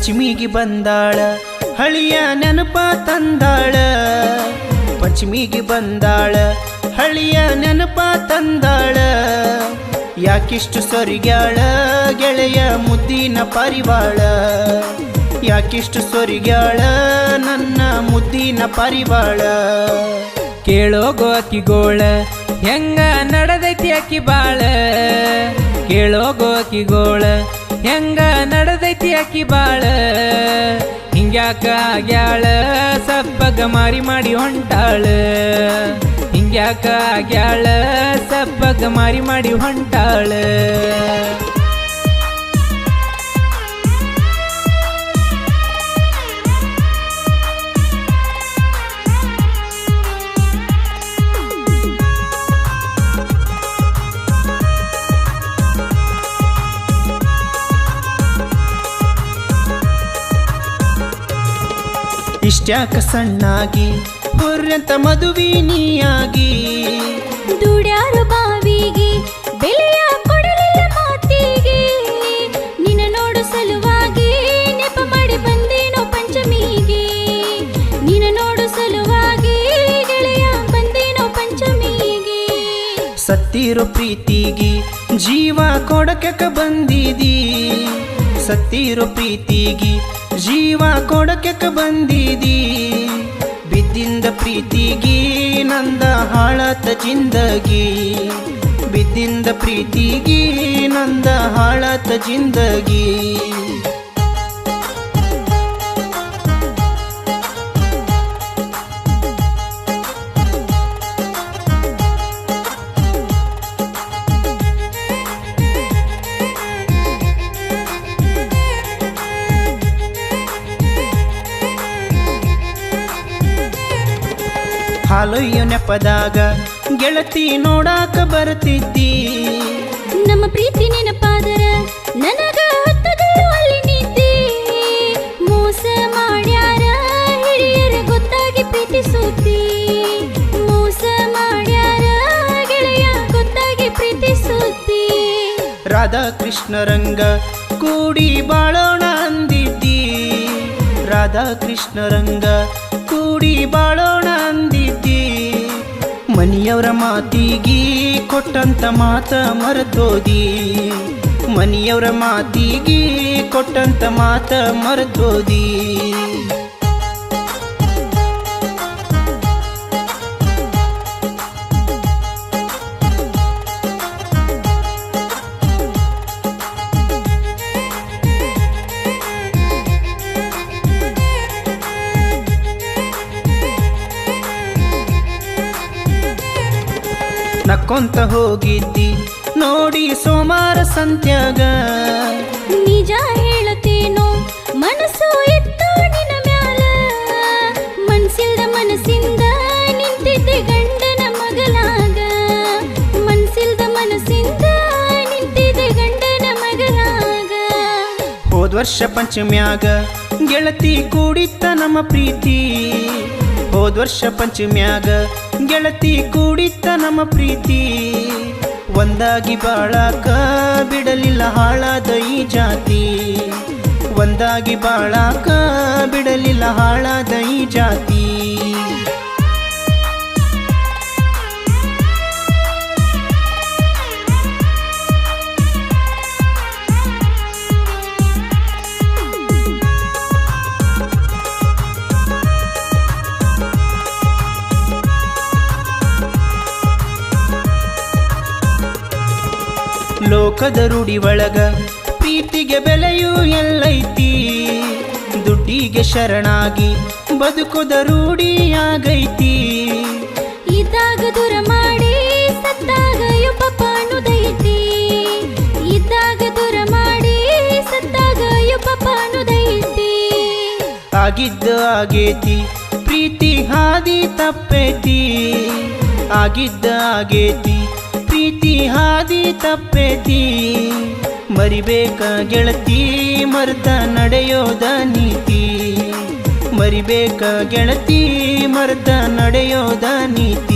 ಪಂಚಮಿಗೆ ಬಂದಾಳ ಹಳಿಯ ನೆನಪ ತಂದಾಳ ಪಂಚಮಿಗೆ ಬಂದಾಳ ಹಳಿಯ ನೆನಪ ತಂದಾಳ ಯಾಕಿಷ್ಟು ಸೊರಿಗ್ಯಾಳ ಗೆಳೆಯ ಮುದ್ದಿನ ಪರಿವಾಳ ಯಾಕಿಷ್ಟು ಸೊರಿಗ್ಯಾಳ ನನ್ನ ಮುದ್ದಿನ ಪರಿವಾಳ ಕೇಳೋಗೋ ಅಕ್ಕಿಗೋಳ ಹೆಂಗ ನಡೆದೈತಿ ಅಕ್ಕಿ ಬಾಳ ಕೇಳೋಗೋ ಅಕ್ಕಿಗೋಳ ಹೆಂಗ ನಡೆದೈತಿ ಅಕ್ಕಿ ಬಾಳ ಹಿಂಗ್ಯಾಕ ಆಗ್ಯಾಳ ಸಬ್ಬಗ ಮಾರಿ ಮಾಡಿ ಹೊಂಟಾಳ ಹಿಂಗ್ಯಾಕ ಆಗ್ಯಾಳ ಸಬ್ಬಗ ಮಾರಿ ಮಾಡಿ ಹೊಂಟಾಳ ಇಷ್ಟ್ಯಾಕ ಸಣ್ಣಾಗಿ ಹುರ್ರಂತ ಮದುವೆ ನೀಯಾಗಿ ದುಡ್ಯಾರ ಬಾವಿಗೆ ಬೆಲೆಯ ಕೊಡಲಿಲ್ಲ ಮಾತಿಗೆ ನಿನ್ನ ನೋಡು ಸಲುವಾಗಿ ನೆಪ ಮಾಡಿ ಬಂದೇನೋ ಪಂಚಮಿಗೆ ನಿನ್ನ ನೋಡು ಸಲುವಾಗಿ ಗೆಳೆಯ ಬಂದೇನೋ ಪಂಚಮಿಗೆ ಸತ್ತಿರೋ ಪ್ರೀತಿಗೆ ಜೀವ ಕೊಡಕ ಬಂದಿದಿ ಸತ್ತಿರೋ ಪ್ರೀತಿಗೆ ಜೀವ ಕೊಡಕ ಬಂದಿದಿ ಬಿದ್ದಿಂದ ಪ್ರೀತಿಗೆ ನಂದ ಹಾಳಾತ ಜಿಂದಗಿ ಬಿದ್ದಿಂದ ಪ್ರೀತಿಗೆ ನಂದ ಹಾಳಾತ ಜಿಂದಗಿ ಹಾಲೊಯ್ಯೋ ನೆಪದಾಗ ಗೆಳತಿ ನೋಡಾಕ ಬರ್ತಿದ್ದಿ ನಮ್ಮ ಪ್ರೀತಿ ನೆನಪಾದರ ನನಗ ಹತ್ತದಳು ಅಲ್ಲಿ ನಿದ್ದೆ ಮೋಸ ಮಾಡ್ಯಾರ ಹಿರಿಯರ ಗೊತ್ತಾಗಿ ಪ್ರೀತಿಸುತ್ತಿ ಮೋಸ ಮಾಡ್ಯಾರ ಗೆಳೆಯ ಗೊತ್ತಾಗಿ ಪ್ರೀತಿಸುತ್ತಿ ರಾಧಾಕೃಷ್ಣ ರಂಗ ಕೂಡಿ ಬಾಳೋಣ ಅಂದಿದ್ದಿ ರಾಧಾಕೃಷ್ಣ ರಂಗ ಕೂಡಿ ಬಾಳೋಣ ಅಂದಿದ್ದಿ ಮನಿಯವರ ಮಾತಿಗೆ ಕೊಟ್ಟಂತ ಮಾತ ಮರೆತೋದಿ ಮನಿಯವರ ಮಾತಿಗೆ ಕೊಟ್ಟಂತ ಮಾತ ಮರೆತೋದಿ ನಕ್ಕೊಂತ ಹೋಗಿದ್ದಿ ನೋಡಿ ಸೋಮಾರ ಸಂತ್ಯಾಗ ನಿಜ ಹೇಳತೇನೋ ಮನಸ್ಸು ಎತ್ತು ನಿನ್ನ ಮ್ಯಾಲ ಮನ್ಸಿಲ್ದ ಮನಸ್ಸಿಂದ ನಿಂತಿದ್ದೆ ಗಂಡನ ಮಗಲಾಗ ಮನ್ಸಿಲ್ದ ಮನಸ್ಸಿಂದ ನಿಂತಿದ್ದೆ ಗಂಡನ ಮಗಲಾಗ ಹೋದ್ವರ್ಷ ಪಂಚಮ್ಯಾಗ ಗೆಳತಿ ಕೂಡಿತ್ತ ನಮ್ಮ ಪ್ರೀತಿ ಹೋದ್ವರ್ಷ ಪಂಚಮ್ಯಾಗ ಗೆಳತಿ ಕೂಡಿತ್ತ ನಮ್ಮ ಪ್ರೀತಿ ಒಂದಾಗಿ ಬಾಳಾಕ ಬಿಡಲಿಲ್ಲ ಹಾಳಾದ ಈ ಜಾತಿ ಒಂದಾಗಿ ಬಾಳಾಕ ಬಿಡಲಿಲ್ಲ ಹಾಳಾದ ಈ ಜಾತಿ ಲೋಕದ ರೂಢಿ ಒಳಗ ಪ್ರೀತಿಗೆ ಬೆಲೆಯೂ ಎಲ್ಲೈತಿ ದುಡ್ಡಿಗೆ ಶರಣಾಗಿ ಬದುಕುದ ರೂಢಿಯಾಗೈತಿ ಇದ್ದಾಗ ದೂರ ಮಾಡಿ ಸತ್ತಾಗ ಯೊಬ್ಬಪ್ಪ ಅನ್ನುದೈತಿ ಇದ್ದಾಗ ದೂರ ಮಾಡಿ ಸತ್ತಾಗ ಯೊಬ್ಬಪ್ಪ ಅನ್ನುದೈತಿ ಆಗಿದ್ದ ಆಗೇತಿ ಪ್ರೀತಿ ಹಾದಿ ತಪ್ಪೈತಿ ಆಗಿದ್ದ ಆಗೇತಿ ಪ್ರೀತಿ ಹಾದಿ ತಪ್ಪೇತಿ ಮರಿಬೇಕ ಗೆಳತಿ ಮರ್ತ ನಡೆಯೋದ ನೀತಿ ಮರಿಬೇಕ ಗೆಳತಿ ಮರ್ತ ನಡೆಯೋದ ನೀತಿ